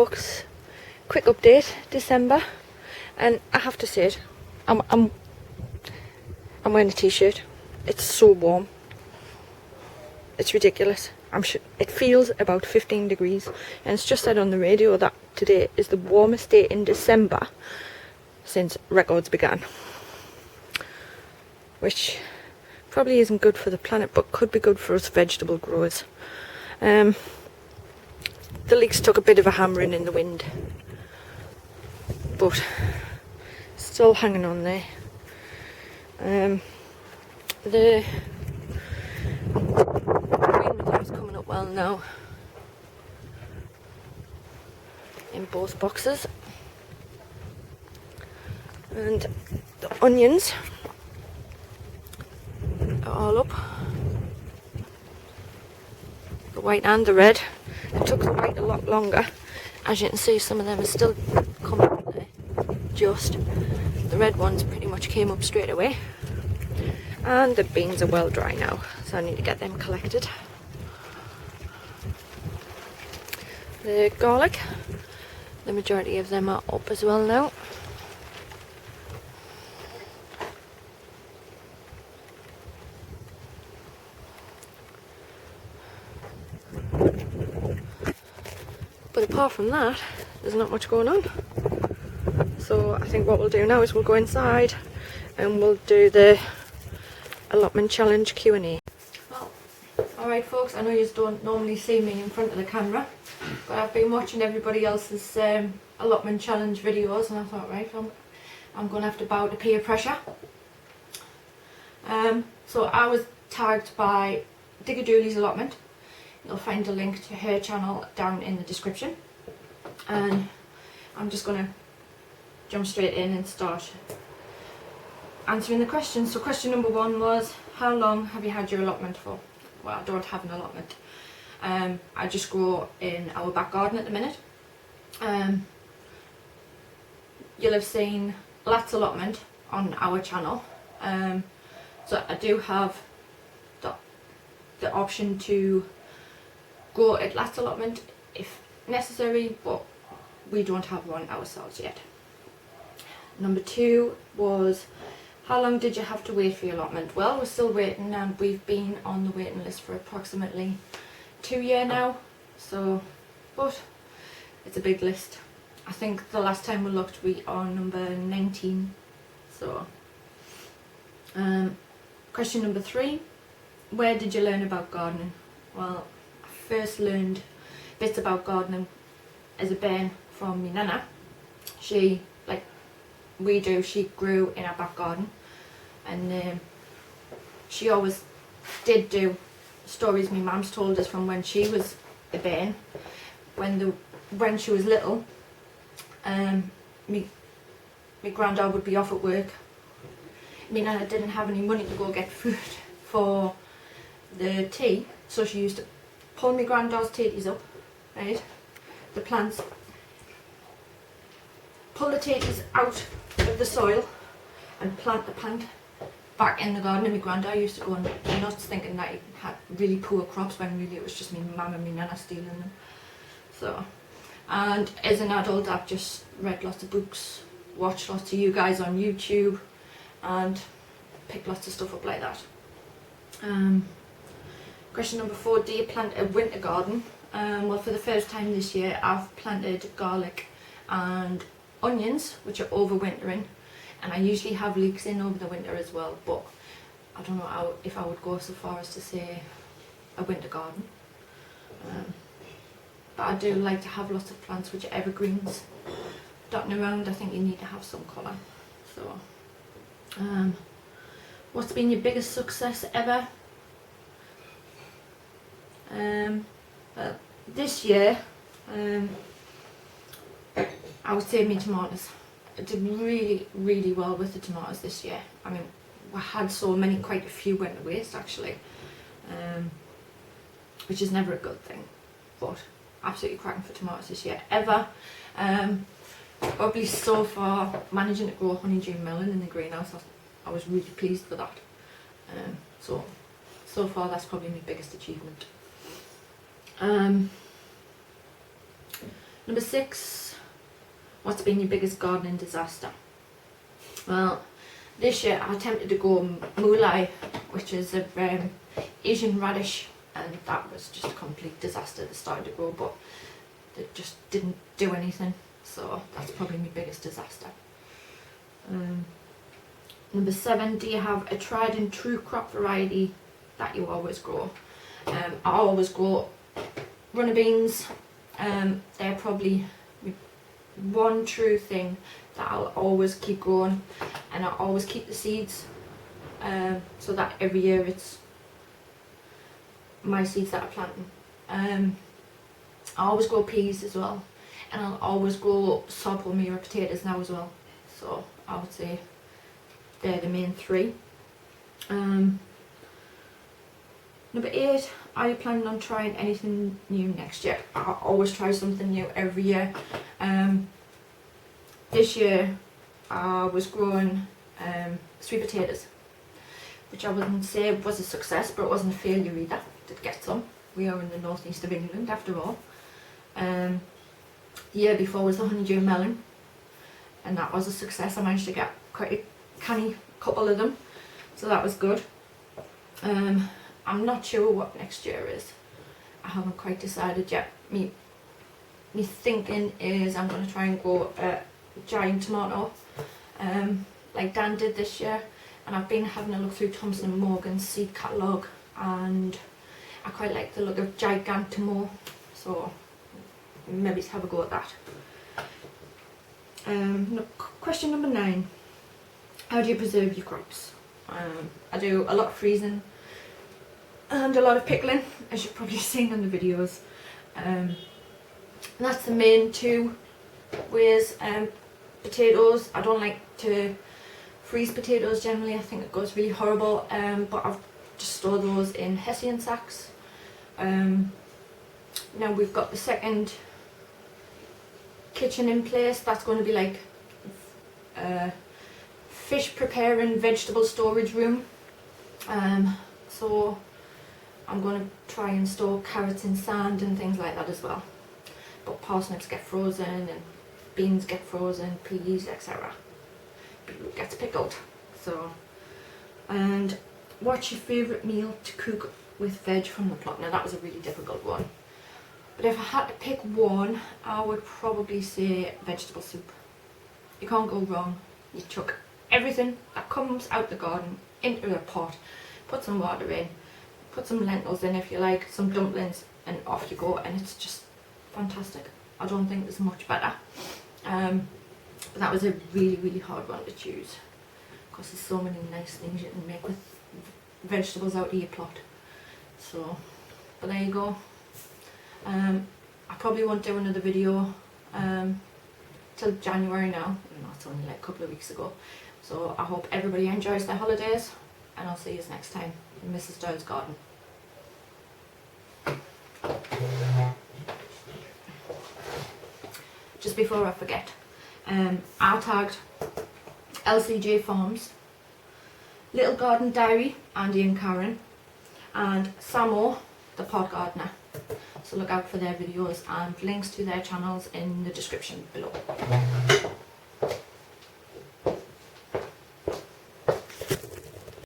folks, quick update, December, and I have to say it, I'm wearing a t-shirt. It's so warm, it's ridiculous. I'm sure it feels about 15 degrees, and it's just said on the radio that today is the warmest day in December since records began, which probably isn't good for the planet, but could be good for us vegetable growers. The leeks took a bit of a hammering in the wind, but still hanging on there. The green manure is coming up well now in both boxes, and the onions are all up, the white and the red. It took the white a lot longer. As you can see, some of them are still coming up there. Just the red ones pretty much came up straight away, and the beans are well dry now, so I need to get them collected. The garlic, the majority of them are up as well now. But apart from that, there's not much going on. So I think what we'll do now is we'll go inside and we'll do the allotment challenge Q&A. Well, alright folks, I know you don't normally see me in front of the camera, but I've been watching everybody else's allotment challenge videos, and I thought, right, I'm going to have to bow to peer pressure. So I was tagged by Diggerdooleys allotment. You'll find a link to her channel down in the description, and I'm just going to jump straight in and start answering the questions. So question number 1 was, how long have you had your allotment for? Well, I don't have an allotment. I just grow in our back garden at the minute. You'll have seen Lat's allotment on our channel. So I do have the option to grow at Lat's allotment if necessary, but we don't have one ourselves yet. Number 2 was, how long did you have to wait for your allotment? Well, we're still waiting, and we've been on the waiting list for approximately 2 years now, so, but it's a big list. I think the last time we looked we are number 19. So question number 3, where did you learn about gardening? Well, I first learned bits about gardening as a bairn from my nana. She, like we do, she grew in our back garden, and she always did do stories my mum's told us from when she was a bairn. When she was little, my granddad would be off at work. My nana didn't have any money to go get food for the tea, so she used to pull my granddad's tatties up, right, the plants, pull the tatties out of the soil and plant the plant back in the garden. And my granddad used to go nuts thinking that he had really poor crops, when really it was just my mum and my nana stealing them. So, and as an adult I've just read lots of books, watched lots of you guys on YouTube, and picked lots of stuff up like that. Question number 4, do you plant a winter garden? Well, for the first time this year I've planted garlic and onions, which are overwintering, and I usually have leeks in over the winter as well, but I don't know if I would go so far as to say a winter garden. But I do like to have lots of plants which are evergreens dotting around. I think you need to have some colour. So what's been your biggest success ever? Well, this year I would say my tomatoes. I did really well with the tomatoes this year. I mean, we had so many, quite a few went to waste actually, which is never a good thing, but absolutely cracking for tomatoes this year. Probably so far managing to grow honeydew melon in the greenhouse, I was really pleased with that. So far that's probably my biggest achievement. Number 6, what's been your biggest gardening disaster? Well, this year I attempted to go mulai, which is a Asian radish, and that was just a complete disaster. They started to grow, but they just didn't do anything. So that's probably my biggest disaster. Number 7, do you have a tried and true crop variety that you always grow? I always grow runner beans. They're probably one true thing that I'll always keep growing, and I'll always keep the seeds, so that every year it's my seeds that I'm planting. I always grow peas as well, and I'll always grow sorghum potatoes now as well. So I would say they're the main 3. Number 8, are you planning on trying anything new next year? I always try something new every year. This year I was growing sweet potatoes, which I wouldn't say was a success, but it wasn't a failure either. Did get some. We are in the northeast of England after all. The year before was the honeydew melon, and that was a success. I managed to get quite a canny couple of them, so that was good. I'm not sure what next year is. I haven't quite decided yet. Me thinking is I'm going to try and grow a giant tomato, like Dan did this year. And I've been having a look through Thompson & Morgan's seed catalogue, and I quite like the look of Gigantamo, so maybe have a go at that. Question number 9. How do you preserve your crops? I do a lot of freezing and a lot of pickling, as you've probably seen in the videos. And that's the main 2 ways. Potatoes, I don't like to freeze potatoes generally. I think it goes really horrible, but I've just stored those in Hessian sacks. Now we've got the second kitchen in place. That's going to be like fish preparing vegetable storage room. So I'm going to try and store carrots in sand and things like that as well. But parsnips get frozen, and beans get frozen, peas, etc. Beetroot gets pickled. So, and what's your favourite meal to cook with veg from the plot? Now that was a really difficult one, but if I had to pick one, I would probably say vegetable soup. You can't go wrong. You chuck everything that comes out the garden into a pot, put some water in, put some lentils in if you like, some dumplings, and off you go, and it's just fantastic. I don't think there's much better. But that was a really hard one to choose, because there's so many nice things you can make with vegetables out of your plot. So, but there you go. I probably won't do another video till January now. It's only like a couple of weeks ago. So I hope everybody enjoys their holidays, and I'll see you next time in Mrs. Doyle's garden. Just before I forget, I tagged LCJ Farms, Little Garden Diary, Andy and Karen, and Sammo the Pot Gardener. So look out for their videos, and links to their channels in the description below.